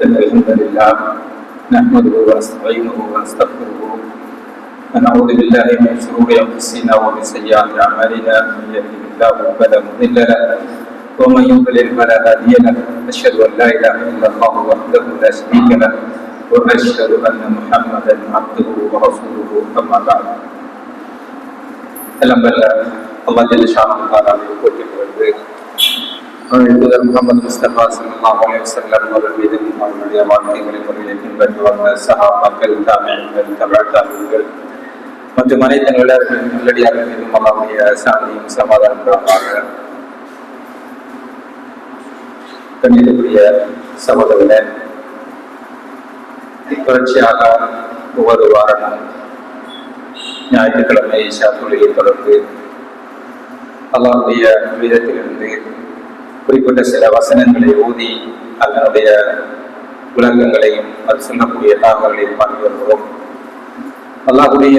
إن الحمد لله نحمده ونستعينه ونستغفره ونعوذ بالله من شرور أنفسنا ومن سيئات أعمالنا من يهده الله فلا مضل له ومن يضلل فلا هادي له أشهد أن لا إله إلا الله وحده لا شريك له وأشهد أن محمدا عبده ورسوله أما بعد எல்லாம் வல்ல அல்லாஹ் ஜல்ல ஷானஹு போற்றிப்படுவது தூதர் முகமது முஸ்தபா ஸல்லல்லாஹு அலைஹி வஸல்லம் அவர்கள் மீதும் அவர்களுடைய வாழ்க்கைகளை முறையை பின்பற்றி வந்த சஹாபாக்கள், தாபிஈன்கள், தபஅ தாபிஈன்கள் மற்றும் அனைத்து நல்லடியார்கள் மீதும் அல்லாஹ்வுடைய சாந்தியும் சமாதானமாக. கண்ணியத்துக்குரிய சகோதரர்களே, தொடர்ச்சியாக ஒவ்வொரு வாரமும் ஞாயிற்றுக்கிழமை இஷா தொழுகை தொடர்ந்து அல்லாஹ்வுடைய வேதத்திலிருந்து குறிப்பிட்ட சில வசனங்களை ஓதி அதனுடைய விளக்கங்களையும் அது சொல்லக்கூடிய தாக்கங்களையும் பார்த்து வருகிறோம். அல்லாஹ்வுடைய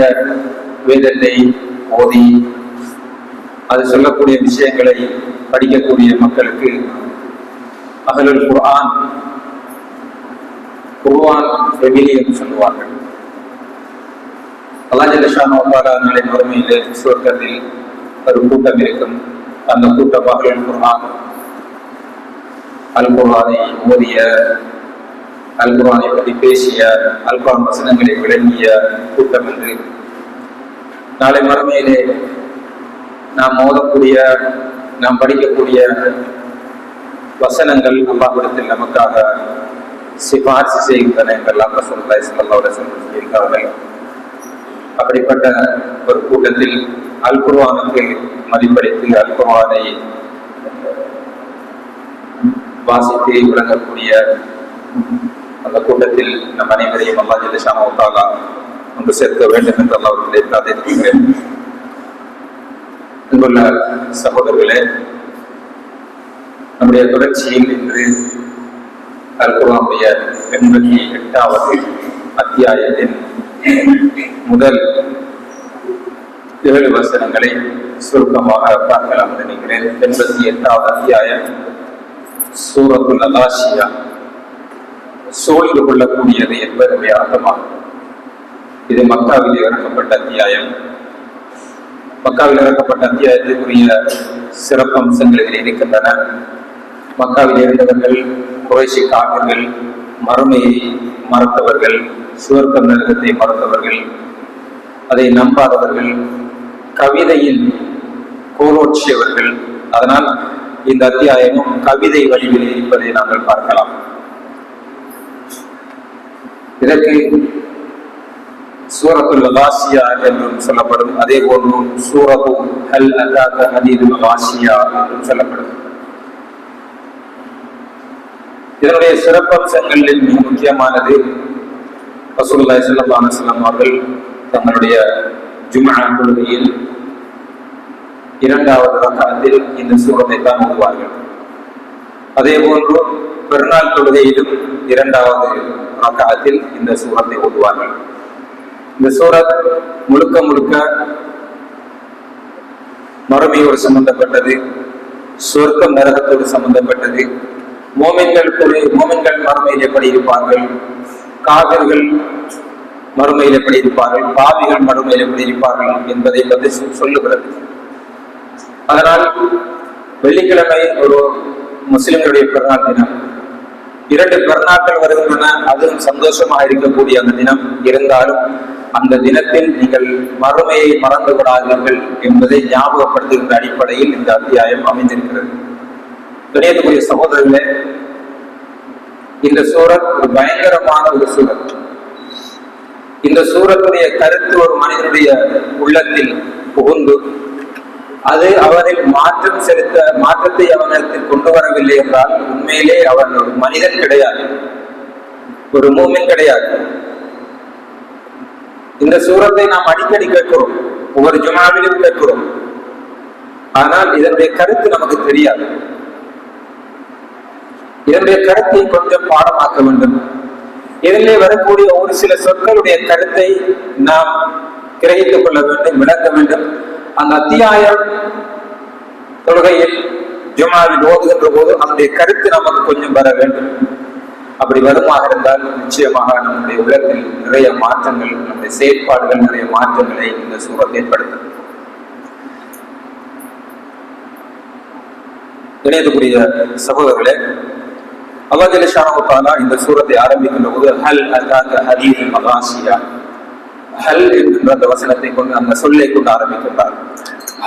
வேதத்தை ஓதி அது சொல்லக்கூடிய விஷயங்களை படிக்கக்கூடிய மக்களுக்கு அஹ்லுல் குர்ஆன் ஃபெமிலி என்று சொல்லுவார்கள். அல்லாஹ் ஜல்ல ஷானஹு வ தஆலா நாளை மறுமையிலே சொர்க்கத்தில் ஒரு கூட்டம் இருக்கும். அந்த கூட்டம் அஹ்லுல் குர்ஆன், அல் குர்ஆனை ஓதிய, அல் குர்ஆனை பற்றி பேசிய, அல் குர்ஆன் வசனங்களை விளங்கிய கூட்டம் என்று நாளை மறுமையிலே நாம் ஓதக்கூடிய, நாம் படிக்கக்கூடிய வசனங்கள் அல்லாஹ்விடத்தில் நமக்காக சிபாரிசு செய்கின்றன என்றெல்லாம் ரசூலுல்லாஹி ஸல்லல்லாஹு அலைஹி வஸல்லம் சொல்லியிருக்கிறார்கள். அப்படிப்பட்ட ஒரு கூட்டத்தில் அல் குர்ஆனுக்கு மதிப்பளித்து அல் குர்ஆனை வாசித்து விளங்கக்கூடிய அந்த கூட்டத்தில் நம் அனைவரையும் அல்லாஹ் ஜல்ல ஷானஹு வ தஆலா ஒன்று சேர்க்க வேண்டும் என்று அல்லாஹ்விடத்திலே பிரார்த்திக்கிறேன். அன்புள்ள சகோதரர்களே, நம்முடைய தொடர்ச்சியில் இன்று அல் குர்ஆனுடைய 88வது அத்தியாயத்தின் முதல் 7 வசனங்களை சுருக்கமாக பார்க்கலாம் நினைக்கிறேன். 88வது அத்தியாயம் சூரத்துல் அகாஷியா, சோழ்ந்து கொள்ளக்கூடியது என்பதனுடைய அர்த்தமாகும். இது மக்காவில் இறக்கப்பட்ட அத்தியாயம். மக்காவில் இறக்கப்பட்ட அத்தியாயத்திற்குரிய சிறப்பம்சங்கள் இதில் இருக்கின்றன. மக்காவில் இருந்தவர்கள் குறைஷி காஃபிர்கள், மறுமையை மறுத்தவர்கள், சுவர்க்க நரகத்தை மறுத்தவர்கள், அதை நம்பாதவர்கள், கவிதையில் கோலோற்றியவர்கள். அதனால் இந்த அத்தியாயமும் கவிதை வடிவில் இருப்பதை நாங்கள் பார்க்கலாம். இதற்கு சூரத்துல் காஷியா என்றும் சொல்லப்படும். அதே போன்று சூரத்து ஹல் அதாக ஹதீதுல் காஷியா என்றும் சொல்லப்படும். இதனுடைய சிறப்பம்சங்களில் மிக முக்கியமானது ரசூலுல்லாஹி ஸல்லல்லாஹு அலைஹி வஸல்லம் அவர்கள் தங்களுடைய ஜும்ஆ தொழுகையில் 2வது ரக்அத்தில் இந்த சூரத்தை தான் ஓதுவார்கள். அதே போன்று பெருநாள் தொழுகையிலும் 2வது ரக்அத்தில் இந்த சூரத்தை ஓதுவார்கள். இந்த சூரத் முழுக்க முழுக்க மறுமையோடு சம்பந்தப்பட்டது, சொர்க்கம் நரகத்தோடு சம்பந்தப்பட்டது. மோமின்கள் மறுமையில் எப்படி இருப்பார்கள், காவிர்கள் மறுமையில் எப்படி இருப்பார்கள், பாவிகள் மறுமையில் எப்படி இருப்பார்கள் என்பதை பற்றி சொல்லுகிறது. அதனால் வெள்ளிக்கிழமை ஒரு முஸ்லிம்களுடைய பெருநாள் தினம். 2 பெருநாட்கள் வருகின்றன, அதுவும் சந்தோஷமாக இருக்கக்கூடிய அந்த தினம். இருந்தாலும் அந்த தினத்தில் நீங்கள் மறுமையை மறந்து விடாதீர்கள் என்பதை ஞாபகப்படுத்துகின்ற அடிப்படையில் இந்த அத்தியாயம் அமைந்திருக்கிறது. கணியத்துக்குரிய சகோதரர்களே, இந்த சூரத் ஒரு பயங்கரமான ஒரு சூரத். இந்த சூரத்துடைய கருத்து ஒரு மனிதனுடைய உள்ளத்தில் புகுந்து அது அவனில் மாற்றத்தை அவனிடத்தில் கொண்டு வரவில்லை என்றால் உண்மையிலே அவன் ஒரு மனிதன் கிடையாது, ஒரு மூமின் கிடையாது. இந்த சூரத்தை நாம் அடிக்கடி கேட்கிறோம், ஒவ்வொரு ஜுமாவிலும் கேட்கிறோம். ஆனால் இதனுடைய கருத்து நமக்கு தெரியாது. இதனுடைய கருத்தை கொஞ்சம் பாடமாக்க வேண்டும். இதிலே வரக்கூடிய ஒரு சில சொற்களுடைய கருத்தை நாம் கிரகித்துக் கொள்ள வேண்டும், விளக்க வேண்டும். அந்த அத்தியாயம் தொழுகையில் ஜுமாவில் ஓதுகின்ற போது அதனுடைய கருத்து நமக்கு கொஞ்சம் வர வேண்டும். அப்படி வருமாக இருந்தால் நிச்சயமாக நம்முடைய உலகில் நிறைய மாற்றங்கள், நம்முடைய செயற்பாடுகள் நிறைய மாற்றங்களை இந்த சூரத் ஏற்படுத்தும். இணையத்துக்குரிய சகோதரர்களே, அல்லாஹ் ஜல்ல ஷானஹு தஆலா இந்த சூரத்தை ஆரம்பிக்கின்ற போது ஹல் அதாக ஹதீஸுல் மகாஷியா, ஹல் என்கின்ற அந்த வசனத்தை கொண்டு, அந்த சொல்லை கொண்டு ஆரம்பிக்கின்றார்.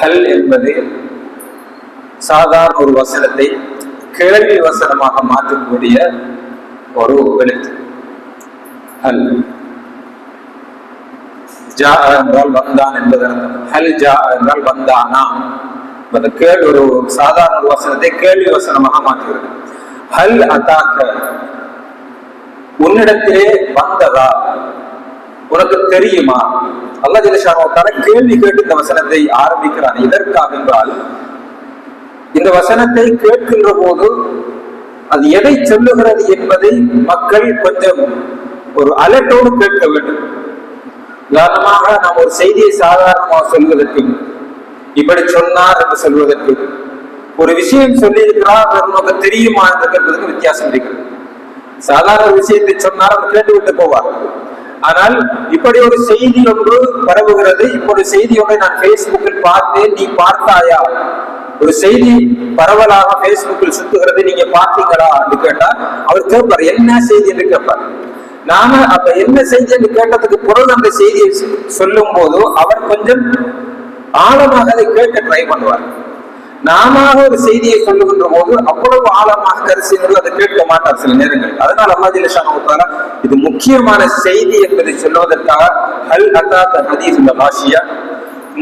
ஹல் என்பது சாதாரண ஒரு வசனத்தை கேள்வி வசனமாக மாற்றக்கூடிய ஒரு எழுத்து. ஹல் ஜா என்றால் வந்தான் என்பது அர்த்தம். ஹல் ஜா என்றால் வந்தானா. அந்த ஒரு சாதாரண வசனத்தை கேள்வி வசனமாக மாற்றுகிறது. ஹல் அதாக, உன்னிடத்திலே வந்ததா, உனக்கு தெரியுமா? அல்லாஹ் ஜல்ல ஷானஹு தஆலா கேள்வி கேட்டு இந்த வசனத்தை ஆரம்பிக்கிறான். எதற்காக என்றால், இந்த வசனத்தை கேட்கின்ற போது அது எதை சொல்லுகிறது என்பதை மக்கள் கொஞ்சம் ஒரு அலர்ட்டோடு கேட்க வேண்டும். உதாரணமாக நாம் ஒரு செய்தியை சாதாரணமாக சொல்வதற்கு, இப்படி சொன்னார் என்று சொல்வதற்கு, ஒரு விஷயம் சொல்லி இருக்கிறார் நமக்கு தெரியுமா என்று கேட்பதற்கு வித்தியாசம் இருக்கிறது. சாதாரண ஒரு விஷயத்தை சொன்னார், அவர் கேட்டுவிட்டு போவார். ஆனால் இப்படி ஒரு செய்தி ஒன்று பரவுகிறது, இப்படி செய்தி ஒன்றை நான் பேஸ்புக்கில் பார்த்தேன், நீ பார்த்தாயா? ஒரு செய்தி பரவலாக பேஸ்புக்கில் சுத்துகிறது, நீங்க பார்த்தீங்களா என்று கேட்டா அவர் கேட்பார், என்ன செய்தி என்று கேட்பார். நாம அப்ப என்ன செய்தி என்று கேட்டதுக்கு பிறகு அந்த செய்தியை சொல்லும் போது அவர் கொஞ்சம் ஆழமாக அதை கேட்க ட்ரை பண்ணுவார். நாம ஒரு செய்தியை சொல்லுகின்ற போது அவ்வளவு ஆழமாக கரிசைகள் அதை கேட்க மாட்டார் சில நேரங்கள். அதனால் அல்லாஹ் ஜல்ல ஷானஹு தஆலா இது முக்கியமான செய்தி என்பதை சொல்வதற்காக ஹல் அதாக ஹதீஸுல் மகாஷியா,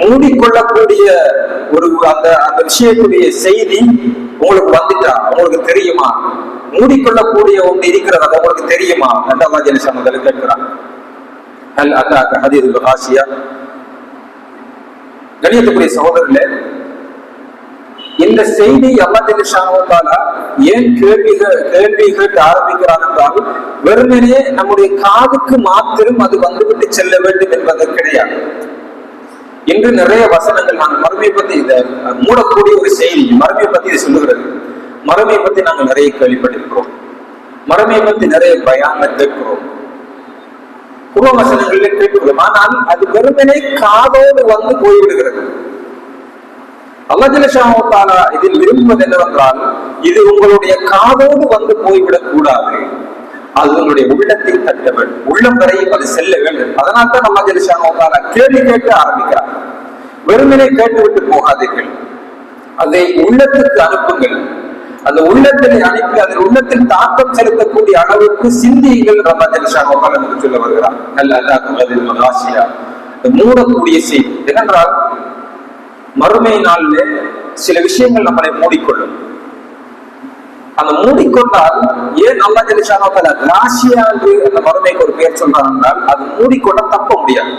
மூடிக்கொள்ளக்கூடிய ஒரு அந்த விஷயத்துடைய செய்தி உங்களுக்கு வந்துட்டா, உங்களுக்கு தெரியுமா? மூடிக்கொள்ளக்கூடிய ஒன்று இருக்கிறது, அது உங்களுக்கு தெரியுமா என்று அல்லாஹ் ஜல்ல ஷானஹு தஆலா கேட்கிறார். ஹல் அதாக ஹதீஸுல் மகாஷியா. கணியத்துக்குரிய சகோதரர்களே, இந்த செய்தி அல்லாஹ் ஜல்ல ஷானஹு தஆலா ஏன் கேள்வி கேட்டு ஆரம்பிக்கிறார் என்றால், வெறுமனே நம்முடைய காதுக்கு மாத்திரம் அது வந்துவிட்டு செல்ல வேண்டும் என்பது கிடையாது. இன்று நிறைய வசனங்கள், நாங்கள் மறுமையை பத்தி இதை மூடக்கூடிய ஒரு செய்தி, மறுமையை பத்தி இது சொல்லுகிறது. மறுமையை பத்தி நாங்கள் நிறைய கேள்விப்பட்டிருக்கிறோம், மறுமையை பத்தி நிறைய பயான்கள் கேட்கிறோம், குர்ஆன் வசனங்களில் கேட்கிறோம். ஆனால் அது வெறுமனே காதோடு வந்து போய்விடுகிறது. அல்லாஹ் ஜல்ல ஷானஹு தஆலா இதில் விரும்புவது என்னவென்றால், இது உங்களுடைய காதோடு வந்து போய்விடக் கூடாது, அது உங்களுடைய உள்ளத்தை தட்ட வேண்டும், உள்ளம் வரையும் அது செல்ல வேண்டும். அதனால் தான் அல்லாஹ் ஜல்ல ஷானஹு தஆலா கேள்வி கேட்டு ஆரம்பிக்கிறார். வெறுமனே கேட்டுவிட்டு போகாதீர்கள், அதை உள்ளத்துக்கு அனுப்புங்கள். அந்த உள்ளத்தை அனுப்பி அதில் உள்ளத்தில் தாக்கம் செலுத்தக்கூடிய அளவுக்கு சிந்தியுங்கள். அல்லாஹ் ஜல்ல ஷானஹு தஆலா நமக்கு சொல்ல வருகிறார். ஹல் அதாக ஹதீஸுல் மகாஷியா, மூடக்கூடிய செய்தி. ஏனென்றால் மறுமை நாளில் சில விஷயங்கள் நம்மளை மூடிக்கொள்ளும். அந்த மூடிக்கொண்டால், ஏன் அல்லாஹ் ஜல்ல ஷானஹு தஆலா ராஷியா என்று அந்த மறுமைக்கு ஒரு பெயர் சொல்றான் என்றால், அது மூடிக்கொண்ட தப்ப முடியாது.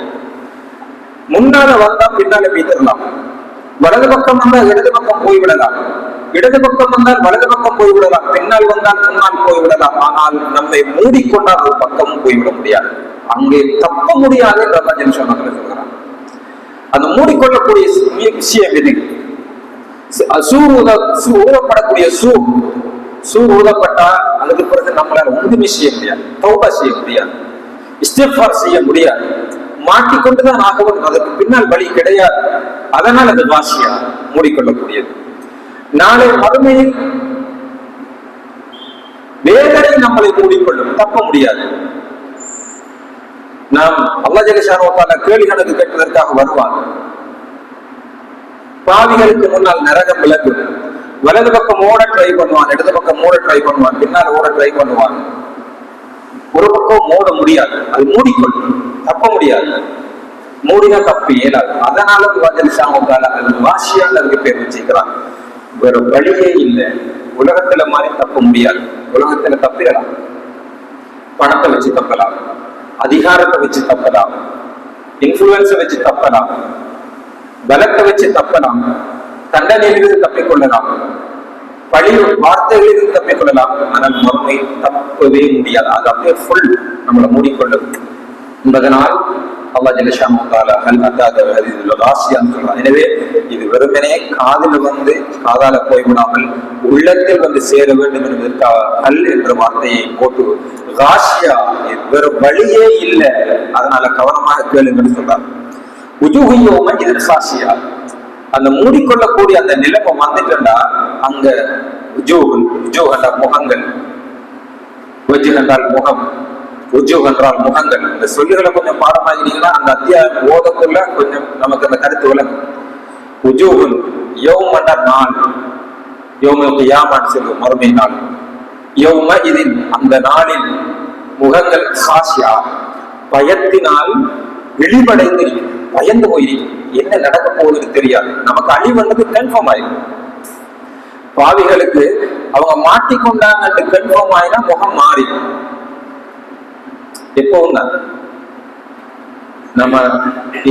முன்னால வந்தா பின்னால போய்த்திடலாம், வலது பக்கம் வந்தால் இடது பக்கம் போய்விடலாம், இடது பக்கம் வந்தால் வலது பக்கம் போய்விடலாம், பின்னால் வந்தால் முன்னால் போய்விடலாம். ஆனால் நம்மை மூடிக்கொண்டால் ஒரு பக்கமும் போய்விட முடியாது, அங்கே தப்ப முடியாது என்று அல்லாஹ் ஜல்ல ஷானஹு தஆலா சொல்கிறான். அந்த மூடிக்கொள்ளக்கூடிய விஷயம் எது? ஊதப்படக்கூடிய சூர் ஊதப்பட்டா அதுக்கு பிறகு நம்மளால ஒன்றுமே செய்ய முடியாது, தௌபா செய்ய முடியாது, இஸ்திக்ஃபார் செய்ய முடியாது, மாட்டிக்கொண்டுதான் ஆக வேண்டும், அதற்கு பின்னால் வழி கிடையாது. அதனால் அது வாசியா, மூடிக்கொள்ளக்கூடியது. நாளை மறுமையில் வேதனை நம்மளை மூடிக்கொள்ளும், தப்ப முடியாது. நாம் அல்லாஹ் ஜல்ல ஷானஹு தஆலா கேள்வி கணக்கு கேட்பதற்காக வருவாங்க. பாவிகளுக்கு முன்னால் நரகம் விளங்கும், வலது பக்கம் ஓட ட்ரை பண்ணுவான், இடது பக்கம் ஓட ட்ரை பண்ணுவான், பின்னால் ஓட ட்ரை பண்ணுவான். ஒரு பக்கம் ஓட முடியாது, அது மூடிக்கொள்ளும், தப்ப முடியாது, மூடினா தப்பு இயலாது. அதனால அல்லாஹ் ஜல்ல ஷானஹு தஆலா அது வாஷியான்னு அதுக்கு பேர் வச்சுக்கிறான். வேற வழியே இல்லை, உலகத்துல மாதிரி தப்ப முடியாது. உலகத்துல தப்பிடலாம், பணத்தை வச்சு தப்பலாம், அதிகாரத்தை வச்சு தப்பலாம், இன்ஃபுளுன்ஸை வச்சு தப்பலாம், பலத்தை வச்சு தப்பலாம், தண்டனையிலிருந்து தப்பிக்கொள்ளலாம், பழி வார்த்தைகளிலிருந்து தப்பிக்கொள்ளலாம். ஆனால் மறுமை தப்பவே முடியாது, அது அப்படியே ஃபுல் நம்மளை மூடிக்கொள்ளும் என்பதனால் அல்லாஹ் ஜல்ல ஷானஹு தஆலா ஹல் அதாக ஹதீதுல் காசியான்னு சொல்றான். எனவே இது வெறுமனே காதில் வந்து காதால போய்விடாமல் உள்ளத்தில் வந்து சேர வேண்டும் என்பதற்காக ஹல் என்ற வார்த்தையை போட்டு காசியா வேற வழியே இல்லை, அதனால கவனமாக கேளுங்கன்னு சொல்றாங்க. உஜூஹியோம இது காசியா, அந்த மூடிக்கொள்ளக்கூடிய அந்த நிலைமை வந்துட்டா அங்க உஜூஹ் முகங்கள், வஜ்ஹ் என்றால் முகம், உஜூஹ் என்றால் முகங்கள். இந்த சொல்லுகளை கொஞ்சம் பாடமாகிறீங்கன்னா அந்த அத்தியாயம் ஓதக்குள்ள கொஞ்சம் நமக்கு அந்த கருத்து விளங்கும். உஜூஹ் யௌம் என்ற நாள், யௌமுல் கியாமத் சொல்லும் மறுமை நாள். யௌம இதின் அந்த நாளில் முகங்கள் காசியா, பயத்தினால் விழிவடைந்திருக்கும், பயந்து போயிருக்கும். என்ன நடக்க போகுதுன்னு தெரியாது, நமக்கு அழிவந்தது கன்ஃபார்ம் ஆயிடும். பாவிகளுக்கு அவங்க மாட்டிக்கொண்டாங்க கன்ஃபார்ம் ஆயினா முகம் மாறிடும். எப்பவும் தான் நம்ம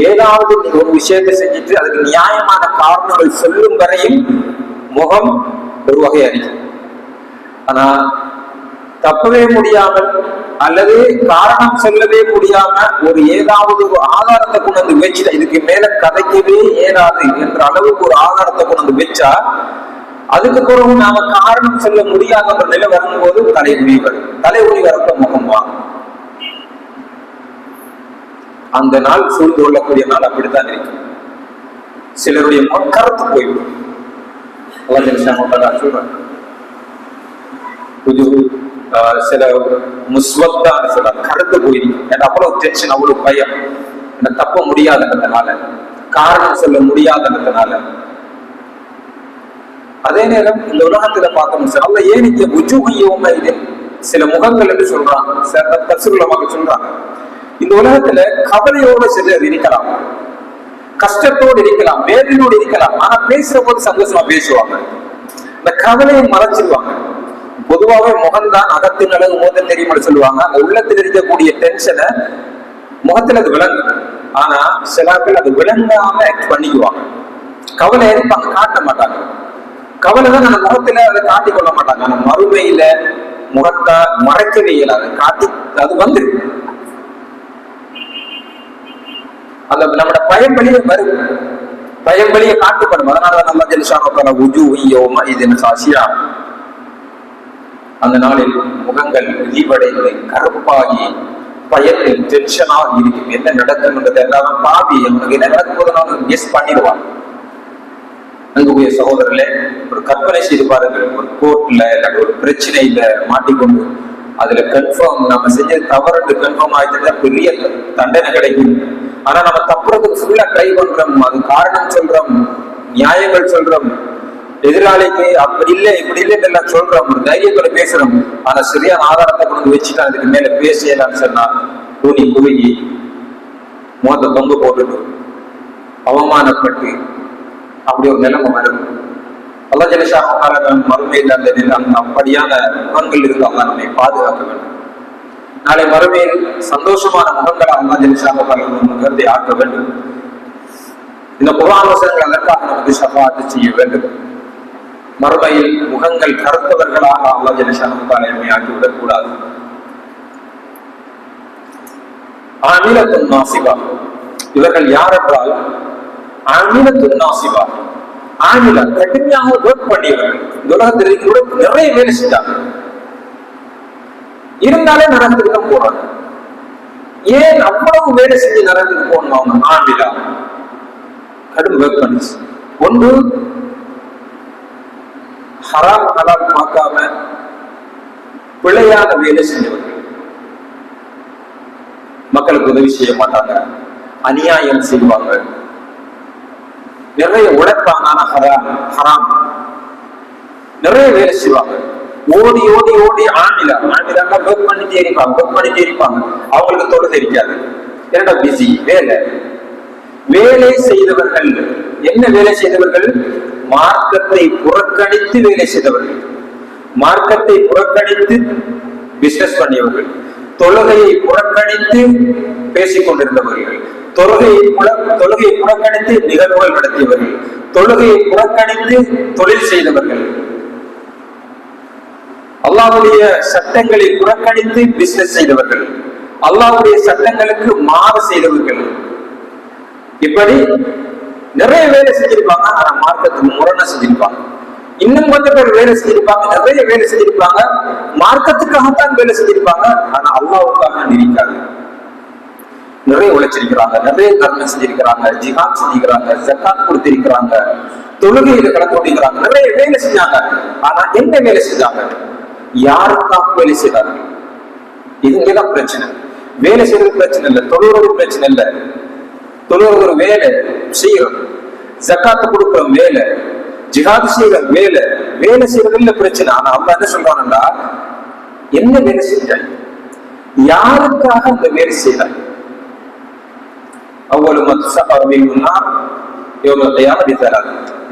ஏதாவது ஒரு விஷயத்தை செஞ்சுட்டு அதுக்கு நியாயமான காரணங்கள் சொல்லும் வரையும் முகம் ஒரு வகை அறிக்கும். ஆனா தப்பவே முடியாமல் அல்லது காரணம் சொல்லவே முடியாம ஒரு ஏதாவது ஒரு ஆதாரத்தை கொண்டு வந்து வச்சுட்டா, இதுக்கு மேல கதைக்கவே ஏறாது என்ற அளவுக்கு ஒரு ஆதாரத்தை கொண்டு வந்து வச்சா, அதுக்கு பிறகு நாம காரணம் சொல்ல முடியாத ஒரு நிலை வரும்போது தலைகுனி வரும். தலைகுனி வரப்ப முகம் வாங்கும். அந்த நாள் சூழ்ந்து கொள்ளக்கூடிய நாள் அப்படித்தான் இருக்கும். சிலருடைய முகம் கருத்து போய்விடும். சொல்றாங்க சில முஸ்வத்தான்னு சொல்றாங்க, கருத்து போயிருக்கும். ஏன்னா அவ்வளவு டென்ஷன், அவ்வளவு பயம், என்ன தப்ப முடியாதுன்றதுனால, காரணம் சொல்ல முடியாதுன்றதுனால. அதே நேரம் இந்த உலகத்துல பார்த்தோம் சார், அல்ல ஏன் இங்க உஜூஹியோம இது சில முகங்கள் என்று சொல்றாங்க, தர்சுகுலமாக சொல்றாங்க. இந்த உலகத்துல கவலையோடு சிலர் இருக்கலாம், கஷ்டத்தோடு இருக்கலாம், வேதனையோடு இருக்கலாம். ஆனா பேசுற போது சந்தோஷமா பேசுவாங்க, இந்த கவலையை மறைச்சிருவாங்க. பொதுவாகவே முகம்தான் அகத்தின் அழகு மோதல் தெரியுமா சொல்லுவாங்க. அந்த உள்ளத்தில் இருக்கக்கூடிய டென்ஷனை முகத்துல அது விளங்கும். ஆனா சில பேர் அது விளங்காம பண்ணிக்குவாங்க. கவலை இருப்பாங்க, காட்ட மாட்டாங்க. கவலை தான் அந்த முகத்துல அதை காட்டிக் கொள்ள மாட்டாங்க. ஆனா மறுமையில முகத்தை மறைக்கவே இயலாது, காட்டி அது வந்து அந்த நம்மட பயம்பலியை வரும், பயம்பலியை காட்டுப்படும். அதனால நம்ம ஜெலிஷான உஜூஹியோம இது காசியா, அந்த நாளில் முகங்கள் விழிவடைந்து கருப்பாகி பயத்தில் டென்ஷனாக இருக்கும். என்ன நடக்கும்ன்றது எல்லாரும் பாவி அவனுக்கு என்ன நடக்கும் போது நான் கெஸ் பண்ணிடுவான். அங்குடைய சகோதரர்களே, ஒரு கற்பனை செய்து பாருங்கள், ஒரு கோர்ட்ல இல்லாட்டி ஒரு பிரச்சனையில மாட்டிக்கொண்டு அதுல கன்ஃபார்ம் நம்ம செஞ்சது தவறு கன்ஃபார்ம் ஆயிட்டு பெரிய தண்டனை கிடைக்கும். ஆனா நம்ம தப்புறதுக்கு ஃபுல்லா ட்ரை பண்றோம், அது காரணம் சொல்றோம், நியாயங்கள் சொல்றோம், எதிராளிக்கு அப்படி இல்லை இப்படி இல்லைன்னு எல்லாம் சொல்றோம், ஒரு தைரியத்தோட பேசுறோம். ஆனா சரியான ஆதாரத்தை கொண்டு வச்சுட்டா அதுக்கு மேல பேசலாம்னு சொன்னா கூனி குறுகி மோத தொங்க போட்டுட்டு அவமானப்பட்டு அப்படி ஒரு நிலைமை வரும். அல்லாஹ் ஜல்ல ஷானஹு மறுமையில் அந்த நிலம் அப்படியான முகங்கள் இருந்தால் நம்மை பாதுகாக்க வேண்டும். நாளை மறுமையில் சந்தோஷமான முகங்களை அல்லாஹ் ஜல்ல ஷானஹு முகத்தை ஆக்க வேண்டும். இந்த குர்ஆன் வசனங்கள் அதற்காக நமக்கு ஷஃபாஅத் செய்ய வேண்டும். மறுமையில் முகங்கள் கருத்தவர்களாக அல்லாஹ் ஜல்ல ஷானஹு நம்மை ஆக்கிவிடக் கூடாது. ஆமிலத்துன் நாசிபா, இவர்கள் யார் என்றால் ஆமிலத்துன் நாசிபா, ஆமிலா கடுமையாக ஒர்க் பண்ணியவர்கள். இந்த உலகத்தில் நிறைய வேலை செஞ்சாங்க, இருந்தாலே நரகத்துக்கு தான் போறாங்க. ஏன் அவ்வளவு வேலை செஞ்சு நரகத்துக்கு போகணும்? அவங்க ஆமிலா கடும் ஒர்க் பண்ணிச்சு. ஒன்று ஹராம் ஹலால் பார்க்காம பிழையான வேலை செஞ்சவர்கள், மக்களுக்கு உதவி செய்ய மாட்டாங்க, அநியாயம் செய்வாங்க, நிறைய உழைப்பாங்க, ஹராம் நிறைய வேலை செய்வாங்க, ஓடி ஓடி ஓடி ஆமிலாங்க ஒர்க் பண்ணிட்டே இருப்பாங்க. அவங்களுக்கு தொழில் தெரியாது, என்னடா பிஸி வேலை செய்தவர்கள். என்ன வேலை செய்தவர்கள்? மார்க்கத்தை புறக்கணித்து வேலை செய்தவர்கள், மார்க்கத்தை புறக்கணித்து பிசினஸ் பண்ணியவர்கள், தொழுகையை புறக்கணித்து பேசிக் கொண்டிருந்தவர்கள், தொழுகையை புறக்கணித்து நிகழ்வுகள் நடத்தியவர்கள், தொழுகையை புறக்கணித்து தொழில் செய்தவர்கள், அல்லாஹ்வுடைய சட்டங்களை புறக்கணித்து பிசினஸ் செய்தவர்கள், அல்லாஹ்வுடைய சட்டங்களுக்கு மாறு செய்தவர்கள், இப்படி நிறைய வேலை செஞ்சிருப்பாங்க, ஆனா மார்க்கத்துக்கு முரணா செஞ்சிருப்பாங்க. இன்னும் கொஞ்சம் பேர் வேலை செஞ்சிருப்பாங்க, நிறைய வேலை செஞ்சிருப்பாங்க, மார்க்கத்துக்காகத்தான் வேலை செஞ்சிருப்பாங்க, ஆனா அல்லாஹ்வுக்காக நினைக்காது. நிறைய உழைச்சிருக்கிறாங்க, நிறைய தர்மம் செஞ்சிருக்கிறாங்க, ஜிஹாத் செஞ்சிருக்கிறாங்க, ஜக்காத் கொடுத்திருக்கிறாங்க, தொழுகையில கலந்து கொண்டிருக்கிறாங்க, நிறைய வேலை செஞ்சாங்க. ஆனா என்ன வேலை செஞ்சாங்க? யாருக்காக வேலை செய்தாங்க? இதுங்கதான் பிரச்சனை. வேலை செய்யறது பிரச்சனை இல்லை, தொழுவது பிரச்சனை இல்லை. தொழுவது ஒரு வேலை செய்யறது, ஜக்காத்து கொடுக்குற வேலை, ஜிஹாத் செய்யற வேலை, வேலை செய்யறதுல பிரச்சனை. ஆனா அவங்க என்ன சொல்றாங்கன்னா, என்ன வேலை செஞ்சாங்க, யாருக்காக அந்த வேலை செய்யறாங்க?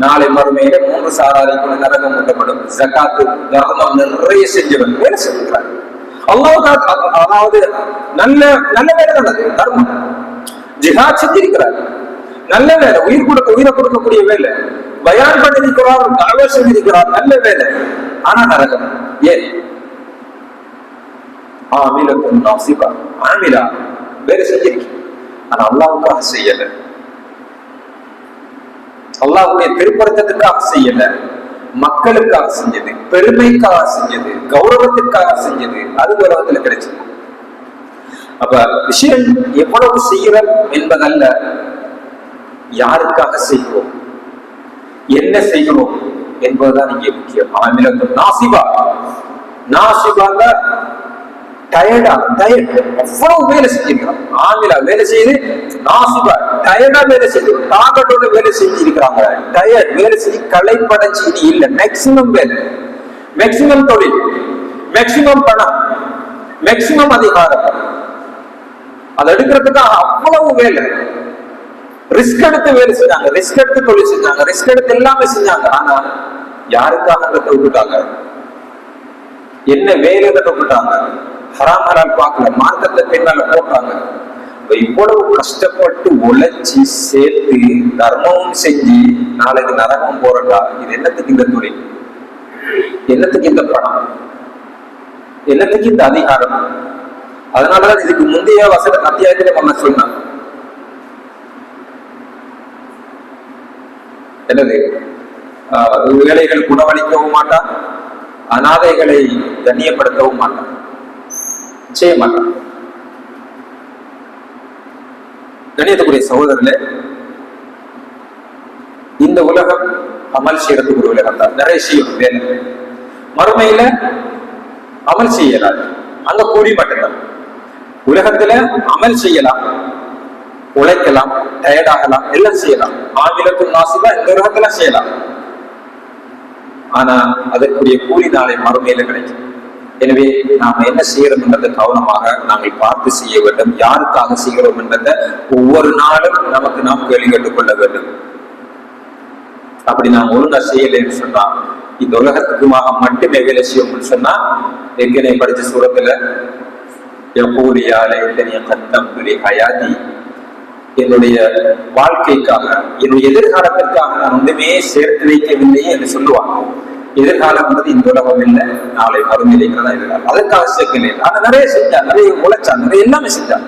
நாளை மறுமையில 3 சாராருக்கு நரகம் ஊட்டப்படும். ஜகாத்து தர்மம் நிறைய செஞ்சவன் வேலை செஞ்சுக்கிறாங்க. அல்லாஹ் அதாவது நல்ல நல்ல வேலை நடந்தது, தர்மம் ஜிஹாத் செஞ்சிருக்கிறார், நல்ல வேலை, உயிரை கொடுக்கக்கூடிய வேலை, பயான் பண்ணிருக்கிறார், தாவா செஞ்சிருக்கிறார், நல்ல வேலை. ஆனா நரகம் ஏன்? ஆமிலா வேலை செஞ்சிருக்கேன், ஆனா அல்லாஹ்வுக்காக செய்யல, அல்லாஹ்வுடைய திருப்பரத்துக்காக செய்யல, மக்களுக்காக செஞ்சது, பெருமைக்காக செஞ்சது, கௌரவத்திற்காக செஞ்சது, அது உலகத்துல கிடைச்சது. அப்ப விஷயம் எவ்வளவு செய்கிறோம் என்பதல்ல, யாருக்காக செய்கிறோம், என்ன செய்கிறோம் என்பதுதான் இங்கே முக்கியம். ஆமிலத்துன் நாசிபா, நாசிபாங்க டயர்டா, அவ்வளவு வேலை செஞ்சிருக்கிறான். ஆமிலா வேலை செய்து, நாசிபா டயர்டா வேலை செய்து, தாகத்தோட வேலை செஞ்சிருக்கிறாங்க. டயர்ட் வேலை செஞ்சு களைப்படைச்சு இனி இல்ல, மேக்சிமம் வேலை, மேக்சிமம் தொழில், மேக்சிமம் பணம், மேக்சிமம் அதிகாரம், அதை எடுக்கிறதுக்காக அவ்வளவு வேலை, ரிஸ்க் எடுத்து வேலை செஞ்சாங்க, ரிஸ்க் எடுத்து தொழில் செஞ்சாங்க, ரிஸ்க் எடுத்து எல்லாமே செஞ்சாங்க. ஆனா யாருக்காக அந்த விட்டுட்டாங்க? என்ன வேலையை விட்டுட்டாங்க? ஹராம் ஹலால் பார்க்கல, மார்க்கத்தை பின்னால போட்டாங்க. இவ்வளவு கஷ்டப்பட்டு உழைச்சி சேர்த்து தர்மமும் செஞ்சு நாளைக்கு நரகம் போறா, இது என்னத்துக்கு இந்த தொழில், என்னத்துக்கு இந்த பணம், என்னத்துக்கு இந்த அதிகாரம்? அதனாலதான் இதுக்கு முந்தைய வசன அத்தியாயத்துல நம்ம சொன்னாங்க, என்னது, ஏழைகள் குணவளிக்கவும் மாட்டான், அநாதைகளை கண்ணியப்படுத்தவும் மாட்டான், செய்ய மாட்டான். கண்ணியத்துக்குரிய சகோதரர்களே, இந்த உலகம் அமல் செய்யறதுக்கு ஒரு உலகம் தான், நிறைய செய்யும் வேலை. மறுமையில அமல் செய்யலாம், அங்க கூலி மட்டும்தான். உலகத்துல அமல் செய்யலாம், உழைக்கலாம், டயர்டாகலாம், எல்லாம் செய்யலாம். ஆமிலத்துன் நாசிபா இந்த உலகத்துல செய்யலாம், ஆனா அதற்குரிய கூலி நாளை மறுமையில கிடைக்கும். எனவே நாம் என்ன செய்யறோம் என்றதை கவனமாக நாங்கள் பார்த்து செய்ய வேண்டும். யாருக்காக செய்கிறோம் என்றதை ஒவ்வொரு நாளும் நமக்கு நாம் கேள்வி கேட்டுக் கொள்ள வேண்டும். அப்படி நாம் ஒழுங்கா செய்யலைன்னு சொன்னா, இந்த உலகத்துக்குமாக மட்டுமே வேலை செய்வோம்னு சொன்னா, ஏற்கனவே படிச்ச சூரத்துல என்னுடைய வாழ்க்கைக்காக, என்னுடைய எதிர்காலத்திற்காக நான் ஒன்றுமே சேர்த்து வைக்கவில்லையே என்று சொல்லுவாங்க. எதிர்காலம் இந்த உலகம் இல்லை, நாளை மறுமையிலேங்கிறதா எதிர்காலம். அதற்காக சேர்க்கலை, ஆனா நிறைய செஞ்சான், நிறைய உழைச்சான், நிறைய எல்லாமே செஞ்சான்,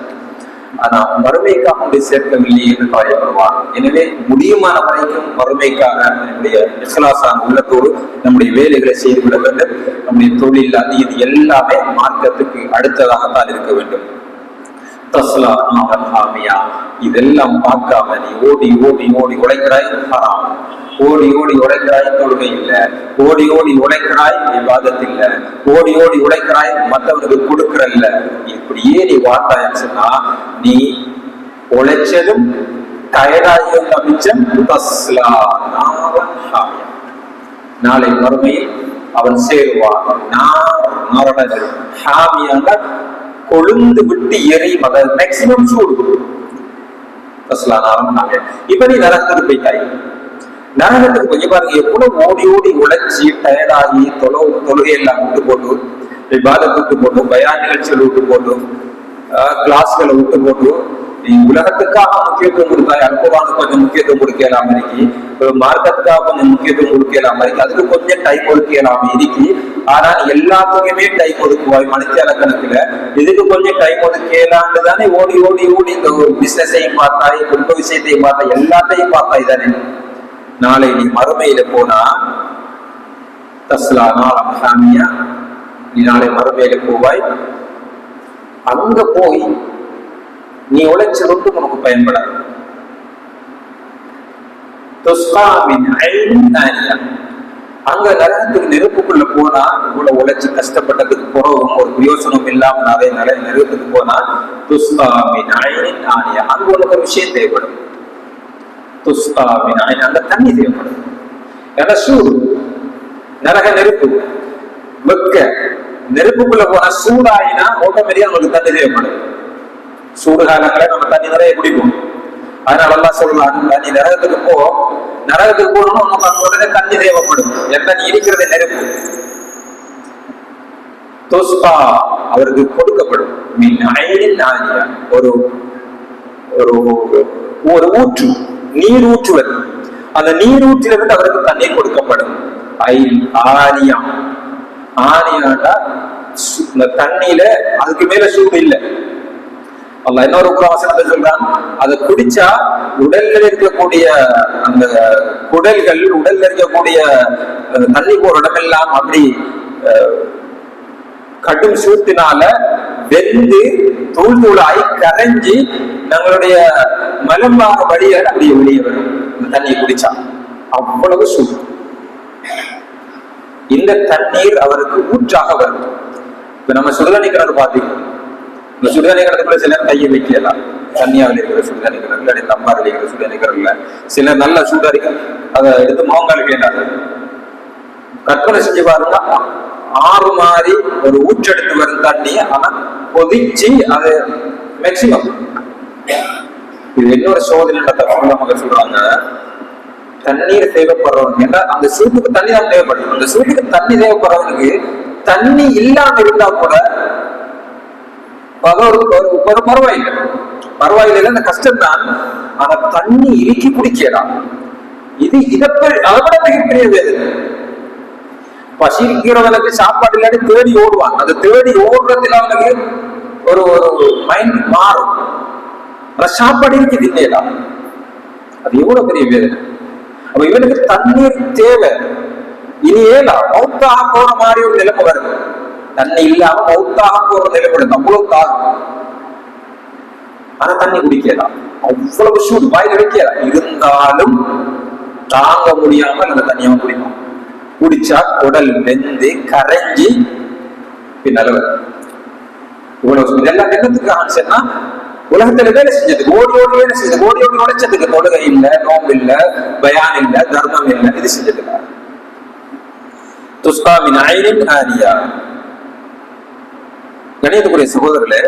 ஆனா மறுமைக்காக ஒன்றை சேர்க்கவில்லை என்று கவலைப்படுவான். எனவே முடியுமான வரைக்கும் மறுமைக்காக நம்முடைய இஹ்லாஸான உள்ளத்தோடு நம்முடைய வேலைகளை செய்துவிட வேண்டும். நம்முடைய தொழில் அது இது எல்லாமே மார்க்கத்துக்கு அடுத்ததாகத்தான் இருக்க வேண்டும். தஸ்லா நாரன் ஹாமியா, இதெல்லாம் பார்க்காம நீ ஓடி ஓடி ஓடி உழைக்கிறாய் ஹராம், ஓடி ஓடி உழைக்கிறாய் தொழுகை இல்லை, ஓடி ஓடி உழைக்கிறாய் இபாதத் இல்லை, ஓடி ஓடி உழைக்கிறாய் மற்றவனுக்கு கொடுக்கறல்ல, இப்படியே நீ வாழ்ந்தாயன்னு சொன்னா நீ உழைச்சதும் டயர்டாயும் மிச்சம். தஸ்லா நாரன் ஹாமியா, நாளை மறுமையில் அவன் சேருவான் நாரண ஹாமியாங்க, கொழுந்து விட்டு எரியும், அதாவது மேக்சிமம் சூடு. இப்ப நீ நரகத்துக்கு போயிட்டாய், நரகத்துக்கு கொஞ்சம் பாருங்க, எவ்வளவு ஓடி ஓடி உழைச்சி டயர்டாகி தொழுகை எல்லாம் விட்டு போட்டு, விவாதத்தை விட்டு போட்டு, பயான் நிகழ்ச்சிகளை விட்டு போட்டு, கிளாஸ்களை விட்டு போட்டு, நீ உலகத்துக்காக முக்கியத்துவம் கொடுத்தாய், அல்குர்ஆனுக்கு கொஞ்சம் முக்கியத்துவம் கொடுக்கலாம் இருக்கு, மார்க்கத்துக்காக கொஞ்சம் முக்கியத்துவம் கொடுக்கலாம் இருக்கு, அதுக்கு கொஞ்சம் டைம் ஒதுக்கலாம் இருக்கு. ஆனா எல்லாத்துக்குமே டைம் ஒதுக்குவாய் மனுஷியால கணக்குல, இதுக்கு கொஞ்சம் டைம் ஒதுக்கலான்னு தானே ஓடி ஓடி ஓடி இந்த பிசினஸையும் பார்த்தாய், குடும்ப விஷயத்தையும் பார்த்தாய், எல்லாத்தையும் பார்த்தாய் தானே. நாளை நீ மறுமையில போனா தஸ்லா நாரம் ஹாமியா, நீ நாளை மறுமையில போவாய். அங்க போய் நீ உழைச்சதுக்கு உனக்கு பயன்படாது. அங்க நரகத்துக்கு நெருப்புக்குள்ள போனா இவ்வளவு உழைச்சு கஷ்டப்பட்டதுக்கு புறவும் ஒரு பிரயோசனம் இல்லாம நிறைய நெருப்புக்கு போனா துஸ்காமின் ஐனின் ஆனியா, அங்க உனக்கு ஒரு விஷயம் தேவைப்படும். துஸ்காமின் ஐன், அங்க தண்ணி தேவைப்படும். ஏன்னா சூடு, நரக நெருப்பு வெக்க, நெருப்புக்குள்ள போனா சூடாயினா ஆட்டோமேட்டிக்கா நமக்கு தண்ணி தேவைப்படும். சூடு காலங்களை நம்ம தண்ணி நிறைய குடிப்போம். அதனால எல்லாம் சொல்றாங்க, நீ நரகத்துக்கு போ, நரகத்துக்கு போகணும் நமக்கு அங்க உடனே தண்ணி தேவைப்படும். என்ன நீ இருக்கிறது நெருப்பு. துஸ்கா, அவருக்கு கொடுக்கப்படும். மின் ஐனின் ஆனியா, ஒரு ஒரு ஊற்று, நீர் ஊற்றுவது, அந்த நீர் ஊற்றிலிருந்து அவருக்கு தண்ணீர் கொடுக்கப்படும். ஆனியா, ஆனியாண்டா இந்த தண்ணியில அதுக்கு மேல சூடு இல்லை. அல்லாஹ் இன்னொரு வசனத்தை சொல்றான், அதை குடிச்சா உடல்ல இருக்கக்கூடிய அந்த குடல்கள், உடல்ல இருக்கக்கூடிய தண்ணி போற இடமெல்லாம் அப்படி கடும் சூட்டினால வெந்து தூள் தூளாய் கரைஞ்சி நம்மளுடைய மலம்பாக வழியாக அப்படியே வெளியே வரும் இந்த தண்ணியை குடிச்சா. அவ்வளவு சூடு. இந்த தண்ணீர் அவருக்கு ஊற்றாக வரும். இப்ப நம்ம சுடுதண்ணி கிணறு பார்த்தீங்கன்னா, இந்த சுடுதண்ணி கிணத்துக்குள்ள சிலர் கையை வைக்கலாம், தண்ணியாவில் இருக்கிற சுடுதண்ணி கிணறு, இல்லாட்டி தம்பாரில் இருக்கிற சுடுதண்ணி கிணறுல சிலர் நல்ல சூடாரிக்க அதை எடுத்து மோங்கால் கேட்டாங்க. கற்பனை செஞ்சு பாருங்க, ஆறு மாதிரி ஒரு ஊற்றெடுத்து வரும் தண்ணி, ஆனா கொதிச்சு அது மேக்சிமம். இது இன்னொரு சோதனை நமக்கு சொல்றாங்க, தண்ணீர் தேவைப்படுறவங்க, ஏன்னா அந்த சூட்டுக்கு தண்ணி தான் தேவைப்படுது. அந்த சூட்டுக்கு தண்ணி தேவைப்படுறவனுக்கு தண்ணி இல்லாம இருந்தா கூட பரவாயில்லை, பரவாயில்லை, அந்த கஷ்டம் தான். ஆனா தண்ணி இறுக்கி குடிக்கலாம். இது அதை விட மிகப்பெரிய வேதனை. பசிக்கிறவனுக்கு சாப்பாடு இல்லாட்டி தேடி ஓடுவான். அந்த தேடி ஓடுறதுல அவனுக்கு ஒரு மைண்ட் மாறும். ஆனா சாப்பாடு இருக்கு இல்லையா, அது எவ்வளவு பெரிய வேதனை. அப்ப இவனுக்கு தண்ணீர் தேவை. இனி ஏலா மௌத்தாக போற மாதிரி ஒரு நிலைமை வருது. தண்ணி இல்லாம மௌத்தாக போற நிலைமை, அவ்வளவு தாகம். ஆனா தண்ணி குடிக்கலாம், அவ்வளவு சூடு, வாயில் வைக்கலாம். இருந்தாலும் தாங்க முடியாமல் அந்த தண்ணியை குடிக்கும். குடிச்சா உடல் வெந்து கரைஞ்சி பின்னால இவ்வளவு இதெல்லாம் என்னத்துக்கு சொன்னா, உலகத்துல வேலை செஞ்சது, ஓடி ஓடி வேலை செஞ்சது, ஓடி ஓடி உழைச்சதுக்கு. தொழுகை இல்ல, நோம்பு இல்ல, பயான் இல்ல, தர்மம் இல்ல, இது செஞ்சதுல. துஸ்காமின் ஐனின் ஆனியா. கணியத்துக்குரிய சகோதரர்களே,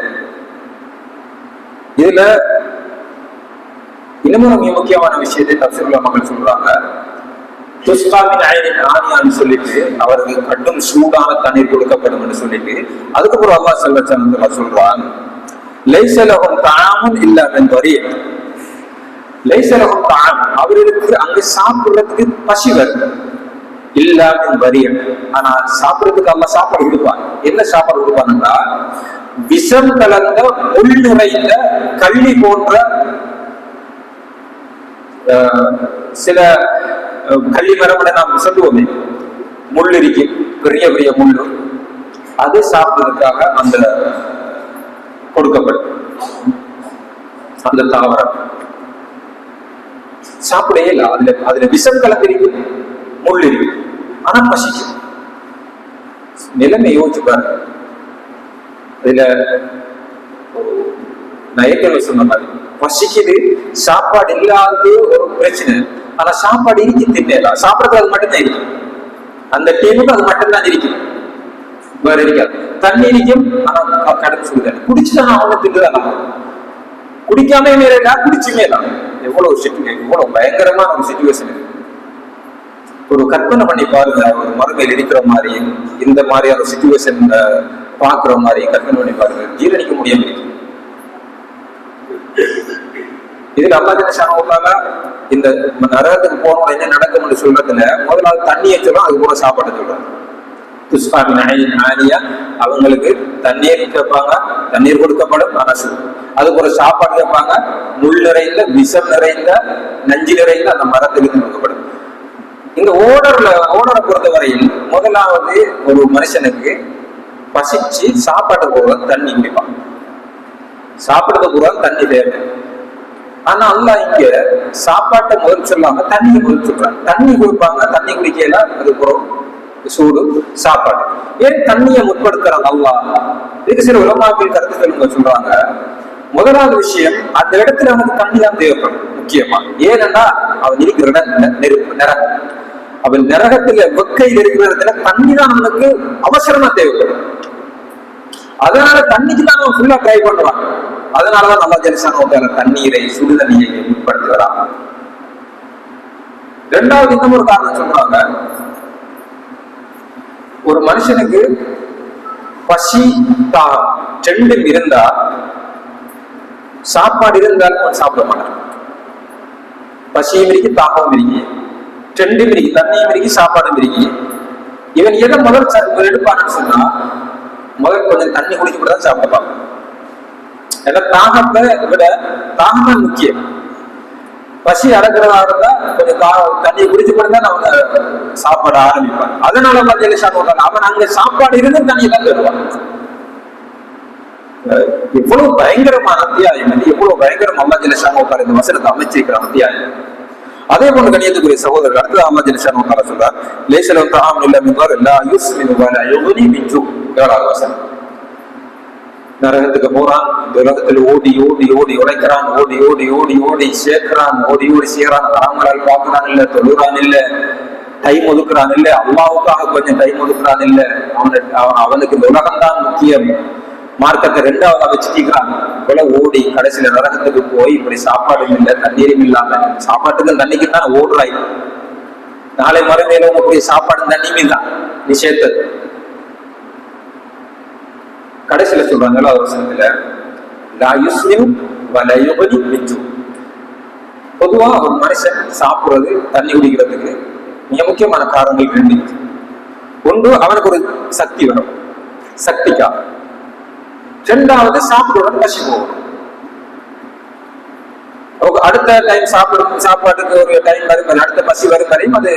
இதுல இன்னமும் மிக முக்கியமான விஷயத்தை தப்சீர் மக்கள் சொல்றாங்க. துஸ்காமின் ஐனின் ஆனியான்னு சொல்லிட்டு அவருக்கு கடும் சூடான தண்ணீர் கொடுக்கப்படும் என்று சொல்லிட்டு அதுக்கப்புறம் அல்லாஹ் ஸல்லல்லாஹு சொல்றான், லைஸ லஹும் தஆமுன் இல்லா மின் தரீ. லைஸ லஹும் தஆம், அவர்களுக்கு அங்க சாப்பிடுறதுக்கு பசி வருது. இல்லா மின் தரீ, ஆனா சாப்பிடுறதுக்கு அல்லாஹ் சாப்பாடு கொடுப்பான். என்ன சாப்பாடு கொடுப்பான்னா, விஷம் கலந்த முள் நிறைந்த கள்ளி போன்ற சில கள்ளி மரம்ல நாம் சொல்லுவோமே, முள் இருக்கு, பெரிய பெரிய முள்ளு, அது சாப்பிடுறதுக்காக அந்த கொடுக்கப்படும். அந்த தாவரம் சாப்பிடவே இல்லை, அதுல விஷம் கலந்திருக்கு, முள் இருக்கு, ஆனா பசிக்கும். நிலைமை யோசிச்சு பாருங்க. இதுல நான் ஏற்கனவே சொன்ன மாதிரி பசிக்குது, சாப்பாடு இல்லாத ஒரு பிரச்சனை. ஆனா சாப்பாடு இருக்கு, தின்னலாம். சாப்பிடறது அது மட்டும்தான் இருக்கும். அந்த டீமுக்கு அது மட்டும்தான் இருக்கும், வேற இருக்காது. தண்ணி இருக்கும், ஆனா கடந்து சொல்லுதான். குடிச்சுதான் அவனை தின்னுதான், குடிக்காம மேல குடிச்சுமே தான். எவ்வளவு எவ்வளவு பயங்கரமான ஒரு சிச்சுவேஷன் இருக்கு. ஒரு கற்பனை பண்ணி பாருங்க, ஒரு மறுமையில் இருக்கிற மாதிரி இந்த மாதிரியான சிச்சுவேஷன் பாக்குற மாதிரி கற்பனை பண்ணி பாருங்க, ஜீரணிக்க முடியாம இருக்கு. இதுல அல்லாஹ் ஜல்ல இந்த நரகத்துக்கு போனோம் என்ன நடக்கும் என்று சொல்றதுல முதலாவது தண்ணியை சொல்றோம், அது கூட சாப்பாட்டை சொல்றாங்க. அவங்களுக்கு தண்ணீர் கேட்பாங்க, தண்ணீர் கொடுக்கப்படும், அரசு அதுக்கு ஒரு சாப்பாடு கேட்பாங்க, முள் நிறைந்த விஷம் நிறைந்த நஞ்சு நிறைந்த அந்த மரத்திலிருந்து கொடுக்கப்படும். இந்த ஓடரை பொறுத்தவரையில் முதலாவது ஒரு மனுஷனுக்கு பசிச்சு சாப்பாட்டு கூட தண்ணி குடிப்பான், சாப்பிடுறது கூட தண்ணி தேவை. ஆனா அல்லாஹ் இங்க சாப்பாட்டை முதல் சொல்லாம தண்ணியை முதல் சொல்றாங்க. தண்ணி குடிப்பாங்க, தண்ணி குடிக்கல, அதுக்கப்புறம் சூடு சாப்பாடு. ஏன் தண்ணியை முற்படுத்துறாங்க அல்லாஹ்? இதுக்கு சில உலமாக்கள் கருத்துக்கள் சொல்றாங்க. முதலாவது விஷயம், அந்த இடத்துல அவனுக்கு தண்ணி தான் தேவைப்படும் முக்கியமா. ஏன்னா அவன் இருக்கிற இடம் நெருப்பு, நரகம். அவன் நரகத்துல வெக்கையில் இருக்கிற இடத்துல தண்ணி தான் அவனுக்கு அவசரமா தேவைப்படும். அதனால தண்ணிக்கு தான் அவன் ஃபுல்லா ட்ரை பண்ணுவான். அதனாலதான் நல்லா ஜெலிசான தண்ணீரை சுடு தண்ணியை உட்படுத்தி வராங்க. இரண்டாவது இன்னும் ஒரு காரணம் சொல்றாங்க, ஒரு மனுஷனுக்கு பசி தாகம் ரெண்டும் இருந்தா சாப்பாடு இருந்தாலும் அவன் சாப்பிட மாட்டான். பசியும் இருக்கு, தாகமும் இருக்கு, ரெண்டும் இருக்கு, தண்ணியும் இருக்கு, சாப்பாடும் இருக்கு. இவன் எதை முதல் எடுப்பான்னு சொன்னா முதல் கொஞ்சம் தண்ணி குடிக்க தான் சாப்பிடுவாங்க. ஏன்னா தாகத்தை விட தாகம் தான் முக்கியம். பசி அடக்கிறதா இருந்தா கொஞ்சம் தண்ணியை குடிச்சு தான் அவங்க சாப்பாடு ஆரம்பிப்பாங்க. அதனால அவன் அங்க சாப்பாடு இருந்து தண்ணி தான் தருவான். எவ்வளவு பயங்கரமான அத்தியாயம் இது, எவ்வளவு பயங்கரம் அல்லா ஜல்ல இந்த வசனத்தை அமைச்சிருக்கிற அத்தியாயம். அதே போன்று கணியத்துக்குரிய சகோதரர் அடுத்தது அல்லா ஜல்ல சொல்றார், லேசல ஏழாவது வசனம். நரகத்துக்கு போறான், இந்த உலகத்தில் ஓடி ஓடி ஓடி உழைக்கிறான், ஓடி ஓடி ஓடி ஓடி சேர்க்கிறான், ஓடி ஓடி செய்யறான், ராமரால் பார்க்கிறான் இல்ல, தொழுறான் இல்ல, டைம் ஒதுக்குறான் இல்ல, அல்லாவுக்காக கொஞ்சம் டைம் ஒதுக்குறான் இல்ல, அவனுக்கு இந்த உலகம் தான் முக்கியம், மார்க்கத்தை ரெண்டாவதா வச்சுக்கிறான் போல ஓடி கடைசியில நரகத்துக்கு போய் இப்படி சாப்பாடும் இல்லை தண்ணீரும் இல்லாம, சாப்பாட்டுக்கும் தண்ணிக்கும் தான் ஓடுறாய். நாளை மறுமையில உங்களுடைய சாப்பாடும் தண்ணியுமே தான் நீ சேர்த்தது. கடைசியில சொல்றாங்க பொதுவா ஒரு மனுஷன் சாப்பிடுறது தண்ணி குடிக்கிறதுக்கு மிக முக்கியமான காரணங்கள் ரெண்டு. ஒன்று, அவனுக்கு ஒரு சக்தி வரும், சக்திக்காக. இரண்டாவது, சாப்பிடுறது பசி போகும். அடுத்த டைம் சாப்பாட்டுக்கு ஒரு டைம் வரும், அடுத்த பசி வரும் வரையும் அது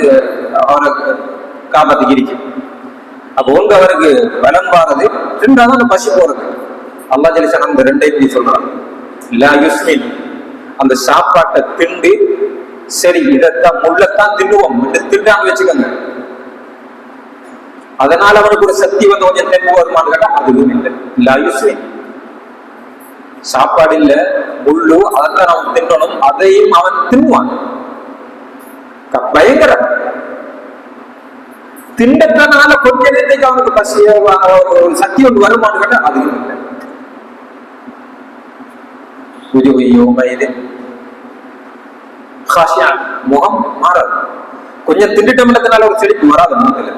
அவரை காப்பாத்தி இருக்கும். அப்ப ஒன்று அவருக்கு பலம் வாரது, ரெண்டாவது அந்த பசி போறது. அல்லா ஜல்ல அந்த ரெண்டையும் சொல்றான். அந்த சாப்பாட்டை திண்டு சரி இதைத்தான் முள்ளத்தான் தின்னுவோம் திண்டான்னு வச்சுக்கோங்க, அதனால அவனுக்கு ஒரு சக்தி வந்து கொஞ்சம் தென்பு வருமானு கேட்டா அதுவும் இல்லை. சாப்பாடு இல்ல, முள்ளு, அதைத்தான் அவன் தின்னணும், அதையும் அவன் தின்னுவான். பயங்கரம். திண்டத்தனால கொஞ்ச நேரத்துக்கு அவனுக்கு பசிய ஒரு சக்தி ஒன்று வருமானு கேட்டா அதுவும் இல்லை. முகம் மாறாது. கொஞ்சம் திண்டிட்டம்னால ஒரு செழிப்பு வராது முகத்துல.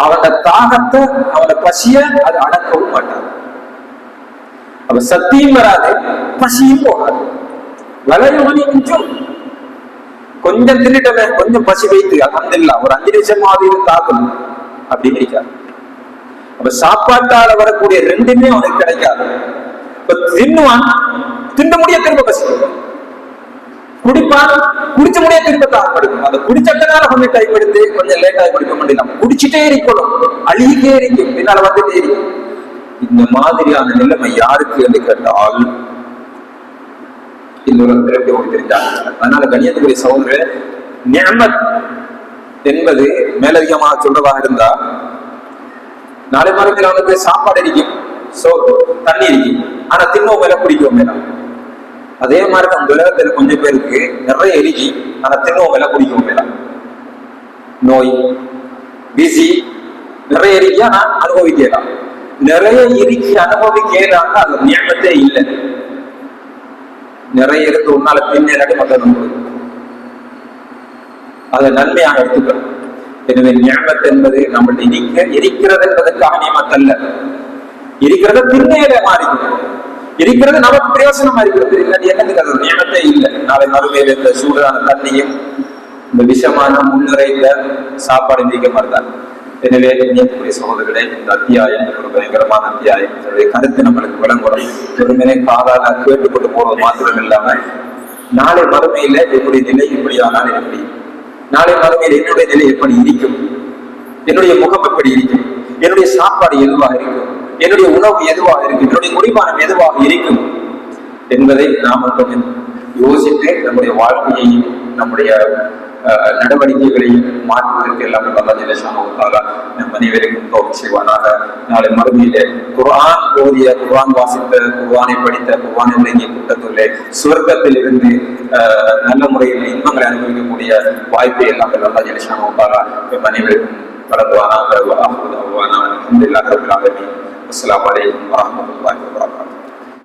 அவன தாகத்தை, அவன பசிய அது அடக்கவும் மாட்டாது. அவ சக்தியும் வராது, பசியும் போகாது. வலையுகனி மிஞ்சும். கொஞ்சம் தின்னுட்டமே, கொஞ்சம் பசி வைத்து அல்ஹம்துலில்லாஹ் ஒரு 5 நிமிஷமாவது தாக்கணும் அப்படின்னு இருக்காது. அப்ப சாப்பாட்டால வரக்கூடிய ரெண்டுமே அவனுக்கு கிடைக்காது. இப்ப தின்னுவான், தின்ன முடிய திரும்ப பசி, குடிப்பான், குடிச்ச முடிய திரும்ப தாக்கப்படுக்கும். அந்த குடிச்சட்டனால கொஞ்சம் டைம் எடுத்து கொஞ்சம் லேட்டாக குடிக்க முடியலாம். குடிச்சுட்டே இருக்கணும், அழுகிட்டே இருக்கும், பின்னால வந்துட்டே இருக்கும். இந்த மாதிரியான நிலைமை யாருக்கு என்று கேட்டால் இந்த உலகத்திலே ஓடித்திருந்தாங்க. அதனால கண்ணியத்துக்குரிய சகோதரர், நிஅமத் என்பது மேலதிகமாக சொல்றதாக இருந்தா, நாளை மறுமையில் அவனுக்கு சாப்பாடு இருக்கும், தண்ணி இருக்கும், ஆனா தின்னவும் மேல குடிக்கவும் மேலாம். அதே மாதிரி அந்த உலகத்துல கொஞ்சம் பேருக்கு நிறைய எரிக்கி, ஆனா தின்னவும் மேல குடிக்கவும் மேலாம். நோய், பிஸி, நிறைய எரிக்கி ஆனா அனுபவிக்கலாம். நிறைய இறுக்கி அனுபவிக்கலாம் அது நியமத்தே இல்லை. நிறைய இருந்து உன்னால பின்னாடி மக்கள் அதை நன்மையாக எடுத்துக்கணும். எனவே நியமத் என்பது நம்மளுடைய இருக்கிறது என்பதற்காக நியமத் அல்ல. இருக்கிறத திண்ணையில மாறிக்கிறது, இருக்கிறது நமக்கு பிரயோசனமா இருக்கிறது. இல்லாட்டி என்னதுக்கு அது ஞானத்தை இல்லை. நாளை மறுமையில இந்த சூடான தண்ணியும் இந்த விஷமான முன்னுரைந்த சாப்பாடு நீக்க மாட்டாங்க. எனவே நீக்கக்கூடிய சகோதரர்களே, இந்த அத்தியாயம் ஒரு பயங்கரமான அத்தியாயம். என்னுடைய கருத்து நம்மளுக்கு விளங்கணும். ஒருமனே காதால கேட்டுக்கொண்டு போறது மாத்திரம் இல்லாம நாளை மறுமையில என்னுடைய நிலை இப்படியானால் எப்படி, நாளை மறுமையில என்னுடைய நிலை எப்படி இருக்கும், என்னுடைய முகம் எப்படி இருக்கும், என்னுடைய சாப்பாடு எதுவாக இருக்கும், என்னுடைய உணவு எதுவாக இருக்கும், என்னுடைய குடிபானம் எதுவாக இருக்கும் என்பதை நாம் கொஞ்சம் யோசித்து நம்முடைய வாழ்க்கையையும் நம்முடைய நடவடிக்கைகளையும் மாற்றுவதற்கு எல்லாமே நம் அனைவருக்கும் தோல்வி செய்வானாக. நாளை மறுமையிலே குர்ஆன் ஓதிய, குர்ஆன் வாசித்த, குர்ஆனை படித்த, குர்ஆனை விளங்கிய கூட்டத்துள்ளே சுவர்க்கத்தில் இருந்து நல்ல முறையில் இன்பங்களை அனுபவிக்கக்கூடிய வாய்ப்பை எல்லாம் அல்லா ஜெல்லஷானஹு வ தஆலா நம் அனைவருக்கும் வழங்குவானாக. அஸ்ஸலாமு அலைக்கும் வரஹ்மத்துல்லாஹி வபரகாத்துஹு.